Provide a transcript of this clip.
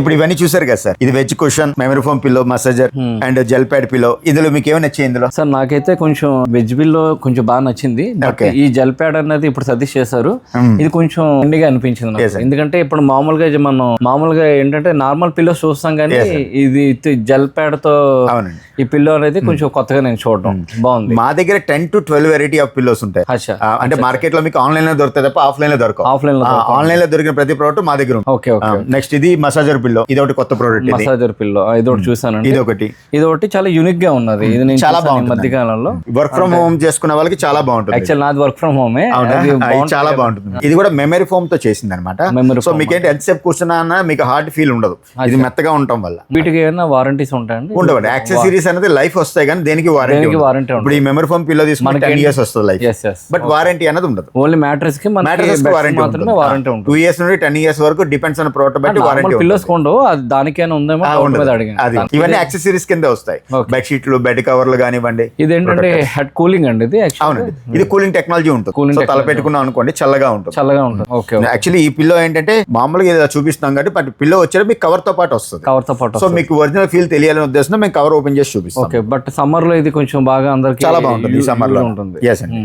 ఇప్పుడు ఇవన్నీ చూసారు కదా సార్, ఇది veg cushion, memory foam pillow, massager and gel pad pillow. ఇందులో మీకు ఏమైనా నచ్చింది ఇందులో? సార్ నాకైతే కొంచెం వెజ్ బిల్లో కొంచెం బాగా నచ్చింది. బట్ ఈ జెల్ ప్యాడ్ అనేది ఇప్పుడు సజెస్ట్ చేశారు, ఇది కొంచెం ఎండిగా అనిపించింది నాకు. ఎందుకంటే ఇప్పుడు మామూలుగా ఏంటంటే నార్మల్ పిల్లోస్ చూస్తాం కానీ ఇది జెల్ ప్యాడ్ తో ఈ పిల్లో అనేది కొంచెం కొత్తగా నేను చూడడం బాగుంది. మా దగ్గర 10 to 12 వెరైటీ ఆఫ్ పిల్లోస్ ఉంటాయి. అంటే మార్కెట్ లో మీకు ఆన్లైన్ లో దొరుకుతాయి తప్ప ఆఫ్లైన్ లో దొరకవు. ఆన్లైన్ లో దొరికిన ప్రతి ప్రోడక్ట్ మా దగ్గర ఉంది. Okay okay. నెక్స్ట్ ఇది మసాజర్ పిల్లో, ఇది ఒకటి కొత్త ప్రోడక్ట్. మసాజర్ పిల్లో ఇది ఒకటి చూసాను, ఇది ఒకటి చాలా యూనిక్ గా ఉన్నది. ఇది నేను చాలా బాగుంది. మధ్య కాలంలో వర్క్ ఫ్రమ్ హోమ్ చేసుకునే వాళ్ళకి చాలా బాగుంటుంది. యాక్చువల్ నాది వర్క్ ఫ్రమ్ హోమే, చాలా బాగుంటుంది. ఇది కూడా మెమరీ ఫోమ్ తో చేసింది అనమాట. సో మీకేంటి ఎంతసేపు కూర్చున్నా అన్న మీకు హార్డ్ ఫీల్ ఉండదు, ఇది మెత్తగా ఉండటం వల్ల. వీటికి ఏమైనా వారంటీస్ ఉంటాయండి? ఉండవండి. యాక్సెసరీస్ అనేది లైఫ్ వస్తాయి కానీ దేనికి వారంటీ. ఇప్పుడు ఈ మెమరీ ఫోమ్ పిల్లో తీసుకుంటే 10 years వస్తుంది లైఫ్, బట్ వారంటీ అనేది ఉండదు. ఓన్లీ మ్యాట్రెస్ కి వారంటీ ఉంటుంది. 2 years నుండి 10 years వరకు డిపెండ్స్ ఆన్ ప్రోడక్ట్ బట్టి వారంటీ. పిల్లోస్ కొండో దానికైనా ఉందేమో అడిగాను. ఇవన్నీ యాక్సెసరీస్ కింద వస్తాయి. బెడ్ షీట్లు, బెడ్ కవర్లు కానివ్వండి. ఇది ఏంటంటే హెడ్ కూలింగ్ అండి. ఇది అవునండి, ఇది కూలింగ్ టెక్నాలజీ ఉంటుంది. సో తల పెట్టుకున్నాం అనుకోండి చల్లగా ఉంటుంది. యాక్చువల్లీ ఈ పిల్లో ఏంటంటే మామూలుగా ఇలా చూపిస్తాం కాబట్టి బట్ పిల్లో వచ్చేది మీకు కవర్ తో పాటు వస్తుంది. సో మీకు ఒరిజినల్ ఫీల్ తెలియాలని ఉద్దేశంతో మేము కవర్ ఓపెన్ చేసి చూపిస్తాం. బట్ సమ్మర్ లో ఇది కొంచెం బాగా అందరికి చాలా బాగుంటుంది. ఈ సమ్మర్ లో ఉంటుంది. yes అండి.